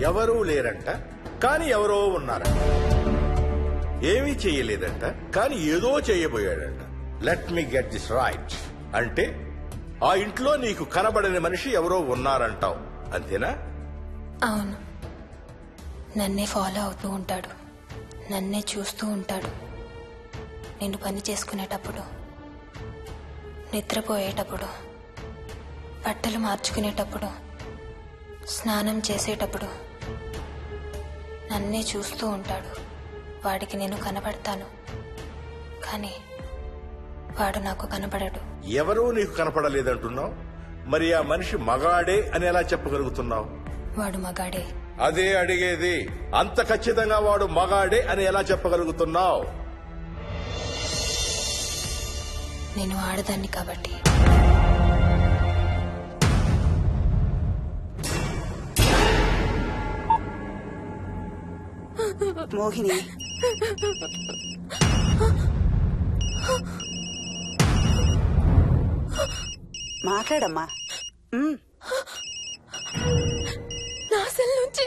ఎవరూ లేరంట, కానీ ఎవరో ఉన్నారంట. ఏమీ చెయ్యలేదంట, కానీ ఏదో చేయబోయాడంట. Let me get this right. అంటే ఆ ఇంట్లో నీకు కనబడని మనిషి ఎవరో ఉన్నారంటావు, అంతేనా? అవును. నన్నే ఫాలో అవుతూ ఉంటాడు, నన్నే చూస్తూ ఉంటాడు. నేను పని చేసుకునేటప్పుడు, నిద్రపోయేటప్పుడు, బట్టలు మార్చుకునేటప్పుడు, స్నానం చేసేటప్పుడు నన్నే చూస్తూ ఉంటాడు. వాడికి నేను కనపడతాను, కానీ వాడు నాకు కనపడడు. ఎవరూ నీకు కనపడలేదంటున్నావు, మరి ఆ మనిషి మగాడే అని ఎలా చెప్పగలుగుతున్నావు? వాడు మగాడే. అదే అడిగేది. అంత ఖచ్చితంగా వాడు మగాడే అని ఎలా చెప్పగలుగుతున్నావు? నేను ఆడదాన్ని కాబట్టి. మోహిని, మాట్లాడమ్మా. నా సెల్ నుంచి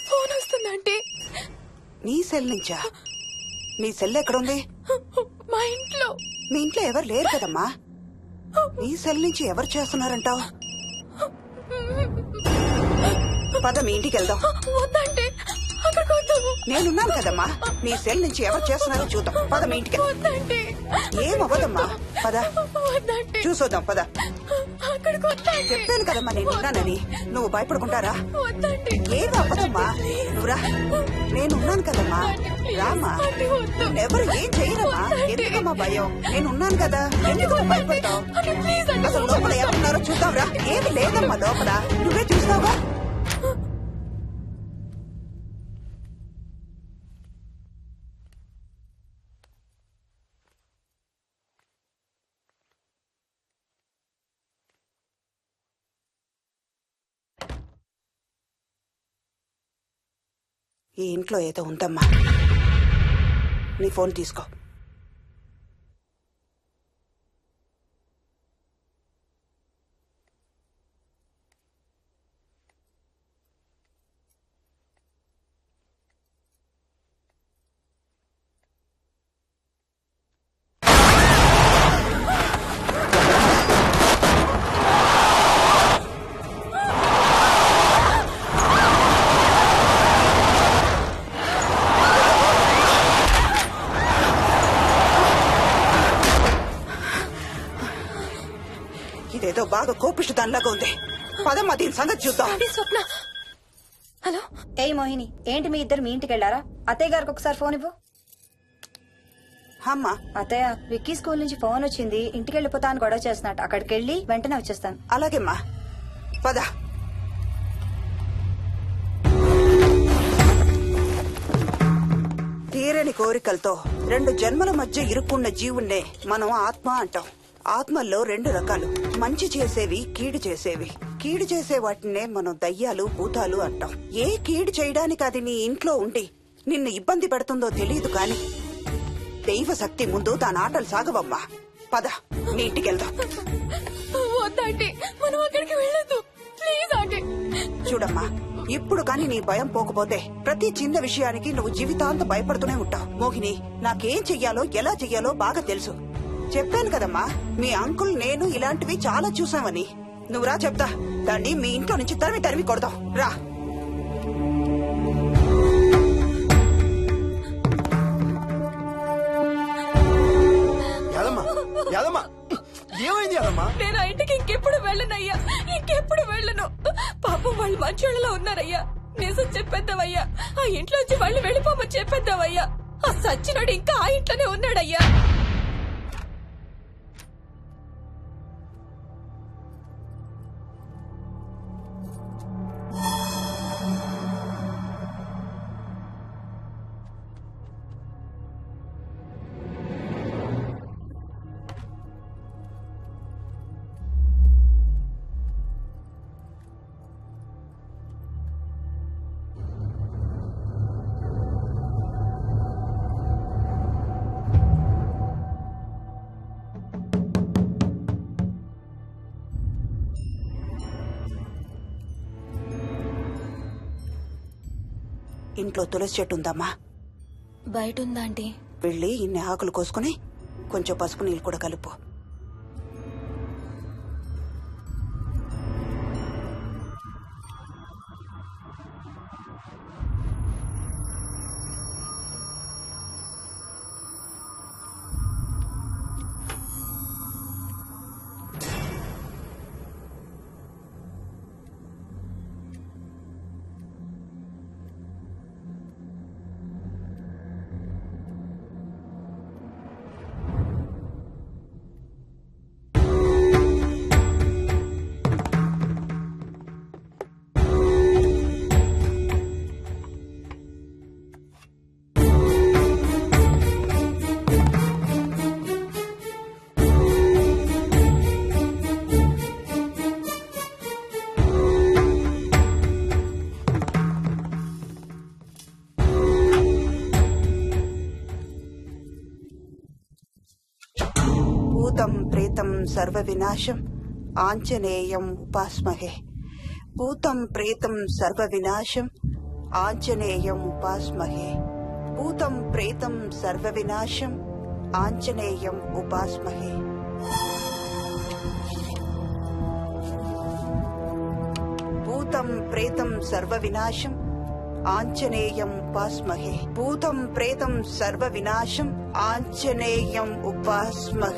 ఫోన్ వస్తుందంటే. నీ సెల్ నుంచా? నీ సెల్ ఎక్కడుంది? మా ఇంట్లో. మీ ఇంట్లో ఎవరు లేరు కదమ్మా. నీ సెల్ నుంచి ఎవరు చేస్తున్నారంటావు? పద మీ ఇంటికి వెళ్దాం. వద్దంటే నేనున్నాను కదమ్మా. నీ సెల్ నుంచి ఎవరు చేస్తున్నారో చూద్దాం. పద మీ ఇంటికి. ఏమవ్వదమ్మా, పద చూసొద్దాం. పద. చెప్పాను కదమ్మా నేనున్నానని. నువ్వు భయపడుకుంటారా? ఏం అవ్వదమ్మా, నువ్వురా. నేనున్నాను కదమ్మా, రామా. ఎవరు ఏం చేయరమ్మా. ఎందుకమ్మా భయం? నేనున్నాను కదా, ఎందుకు భయపడతావు? అసలు లోపల ఎవరున్నారో చూద్దాంరా. ఏమి లేదమ్మా లోపల, నువ్వే చూస్తావా? ఈ ఇంట్లో ఏదో ఉందమ్మా. నీ ఫోన్ తీసుకో. ఇదేదో బాగా కోపిష్టి దానిలాగా ఉంది. పదమ్మా దీని సంగతి చూద్దాం. స్వప్న. హలో. ఏయ్ మోహిని, ఏంటి మీ ఇద్దరు మీ ఇంటికి వెళ్లారా? అత్తయ్య గారికి ఒకసారి ఫోన్ ఇవ్వు. అమ్మా. అత్తయ్య, విక్కీ స్కూల్ నుంచి ఫోన్ వచ్చింది, ఇంటికి వెళ్ళిపోతా అని గొడవ చేస్తున్నట్టు. అక్కడికి వెళ్ళి వెంటనే వచ్చేస్తాను. అలాగేమ్మా, పద. తీరని కోరికలతో 2 జన్మల మధ్య ఇరుక్కున్న జీవుణ్ణే మనం ఆత్మ అంటాం. ఆత్మల్లో 2 రకాలు, మంచి చేసేవి, కీడు చేసేవి. కీడు చేసే వాటినే మనం దయ్యాలు, భూతాలు అంటాం. ఏ కీడు చేయడానికి అది నీ ఇంట్లో ఉండి నిన్ను ఇబ్బంది పెడుతుందో తెలియదు కాని దైవ శక్తి ముందు దాని ఆటలు సాగవమ్మా. పద నీ ఇంటికి వెళ్దాం. చూడమ్మా, ఇప్పుడు కాని నీ భయం పోకపోతే ప్రతి చిన్న విషయానికి నువ్వు జీవితాంతం భయపడుతూనే ఉంటావు. మోహిని, నాకేం చెయ్యాలో ఎలా చెయ్యాలో బాగా తెలుసు. చెప్పాను కదమ్మా, మీ అంకుల్ నేను ఇలాంటివి చాలా చూసామని. నువ్వు రా చెప్తా. దాన్ని మీ ఇంట్లో నుంచి తరిమి కొడదాం. రా. ఏమైంది యాదమ్మా? నేను ఆ ఇంటికి ఇంకెప్పుడు వెళ్ళనయ్యా, ఇంకెప్పుడు వెళ్ళను. పాపం వాళ్ళు మంచోళ్ళలో ఉన్నారయ్యా. నిజం చెప్పేద్దామయ్యా, ఆ ఇంట్లోంచి వాళ్ళు వెళ్ళిపోమని చెప్పేద్దామయ్యా. ఆ సచ్చినోడు ఇంకా ఆ ఇంట్లోనే ఉన్నాడయ్యా. ఇంట్లో తులసి చెట్టు ఉందమ్మా. బయట ఉందా ఆంటీ? వెళ్ళి ఇన్ని ఆకులు కోసుకుని కొంచెం పసుపు నీళ్ళు కూడా కలుపు. భూతం ప్రేతం సర్వ వినాశం ఆంజనేయం ఉపాస్మహే. భూతం ప్రేతం సర్వ వినాశం ఆంజనేయం ఉపాస్మహే. భూతం ప్రేతం సర్వ వినాశం ఆంజనేయం ఉపాస్మహే. భూతం ప్రేతం సర్వ వినాశం ఆంజనేయం ఉపాస్మహే. భూతం ప్రేతం సర్వ వినాశం ఆంజనేయం ఉపాస్మహే.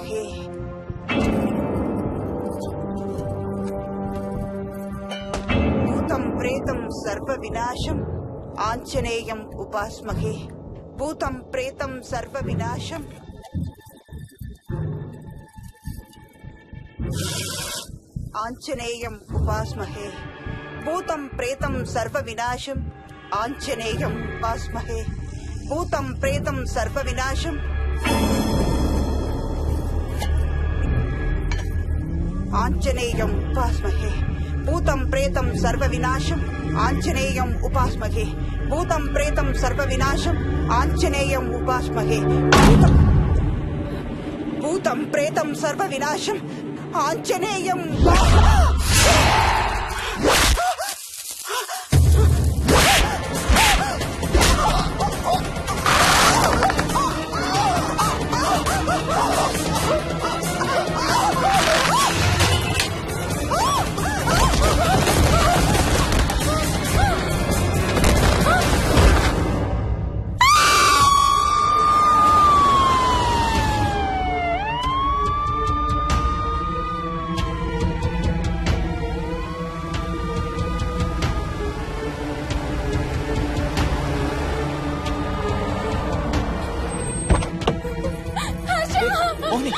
భూతం ప్రేతం సర్వ వినాశం ఆంజనేయం ఉపాస్మహే. భూతం ప్రేతం సర్వ వినాశం ఆంజనేయం ఉపాస్మహే. భూతం ప్రేతం సర్వ వినాశం ఆంజనేయం ఉపాస్మహే. భూతం ప్రేతం సర్వ వినాశం ఆంజనేయం ఉపాస్మహే. భూతం ప్రేతం సర్వ వినాశం ఆంజనేయం ఉపాస్మహే. భూతం ప్రేతం సర్వ వినాశం ఆంజనేయం ఉపాస్మహే. భూతం ప్రేతం సర్వ వినాశం Anjaneyam Mohini,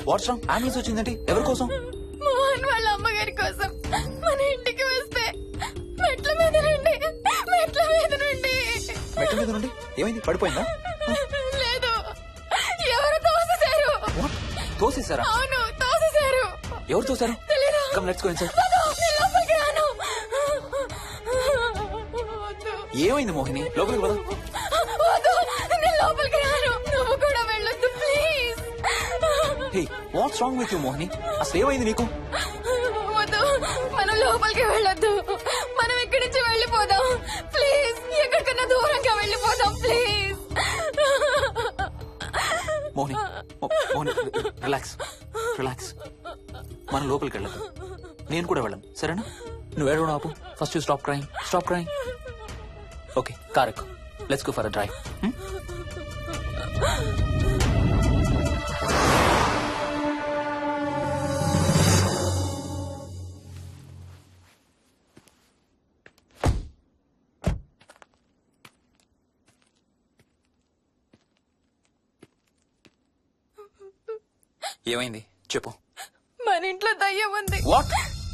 what's wrong? Ambulance వచ్చిందంటే ఎవరి కోసం? మోహన్ వాళ్ళ అమ్మగారి కోసం. మన ఇంటికి వస్తే మెట్ల మీద నుండి మెట్ల మీద నుండి ఏమైంది? పడిపోయిందా? లేదు, ఎవరు తోసేశారు. తోసేసారా? అవును, తోసేశారు. ఎవరు తోసారు? తెలీదు. Come let's go inside. నేను లోపలికి రాను. వద్దు. ఏమైంది మోహిని? లోపలికి పద. వద్దు, నేను లోపలికి రాను. నువ్వు కూడా వెళ్ళొద్దు please. Hey, what's wrong with you Mohini? అసలు ఏమైంది నీకు? వద్దు, మనం లోపలికి వెళ్ళొద్దు. మనం ఇక్కడి నుంచి వెళ్ళిపోదాం ప్లీజ్. ఎక్కడికన్నా దూరంగా వెళ్ళిపోదాం please. Mohini, Mohini, relax relax. మనం లోపలికి వెళ్ళదు. నేను కూడా వెళ్ళను, సరేనా? నువ్వు ఏడవడం ఆపు. First you stop crying. Stop crying. Okay, car ఎక్కు. Let's go for a drive. ఏమైంది చెప్పు. మన ఇంట్లో దయ్యం ఉంది. వాట్?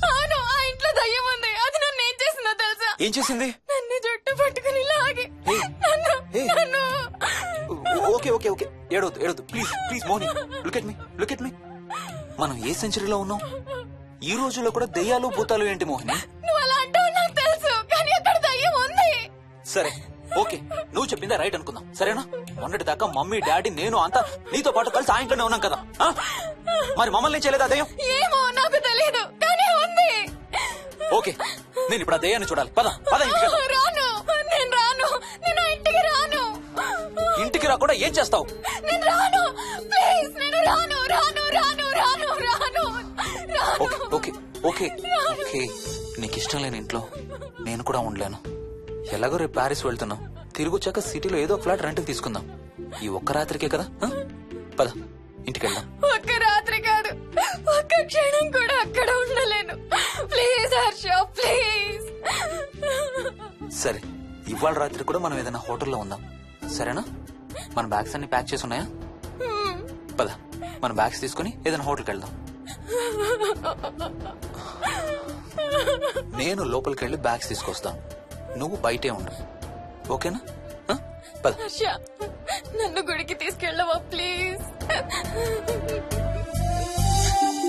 అవును, ఆ ఇంట్లో దయ్యం ఉంది. అది నన్ను ఏం చేసిందో తెలుసా? ఏం చేసింది? నన్ను జుట్టు పట్టుకుని లాగి Hey. నన్ను Hey. నన్ను ఓకే ఓకే ఓకే, ఏడవద్దు ఏడవద్దు please please Mohini. Look at me. మనం ఏ సెంచరీలో ఉన్నాం? ఈ రోజుల్లో కూడా దెయ్యాలు భూతాలు ఏంటి మోహిని? నువ్వు అలా అంటావు నాకు తెలుసు, కానీ అక్కడ దయ్యం ఉంది. సరే ఓకే, నువ్వు చెప్పిందే రైట్ అనుకుందాం, సరేనా? మొన్నటి దాకా మమ్మీ డాడీ నేను అంతా నీతో పాటు కలిసి ఆ ఇంట్లోనే ఉన్నాం కదా. మరి మమ్మల్ని చేయలేదా దయ్యం? ఏమో నాకు తెలియదు, కానీ ఉంది. ఓకే నేను ఇప్పుడు ఆ దయ్యాన్ని చూడాలి. పద పద ఇంటికి వెళ్దాం. రాను, నేను రాను, నేను ఆ ఇంటికి రాను. ఇంటికి రా కూడా ఏం చేస్తావు? నేను రాను, ప్లీజ్, నేను రాను, రాను, రాను, రాను, రాను, రాను. Okay okay okay okay. నీకు ఇష్టం లేని ఇంట్లో నేను కూడా ఉండలేను. ఎలాగో రేపు ప్యారిస్ వెళ్తున్నాం. తిరిగి వచ్చాక సిటీలో ఏదో ఫ్లాట్ రెంట్కి తీసుకుందాం. ఈ ఒక్క రాత్రికే కదా. పద ఇంటికి వెళ్దాం. ఒక్క రాత్రి కాదు, ఒక్క క్షణం కూడా అక్కడ ఉండలేను. Please Harsha, please. సరే, ఇవాళ రాత్రి కూడా మనం ఏదైనా హోటల్లో ఉందాం, సరేనా? మన బ్యాగ్స్ అన్ని ప్యాక్ చేసి ఉన్నాయా? పద మన బ్యాగ్స్ తీసుకుని ఏదైనా హోటల్కి వెళ్దాం. నేను లోపలికి వెళ్ళి బ్యాగ్స్ తీసుకొస్తాను, నువ్వు బయటే ఉండు, ఓకేనా? పద. హర్ష, నన్ను గుడికి తీసుకెళ్ళవా ప్లీజ్?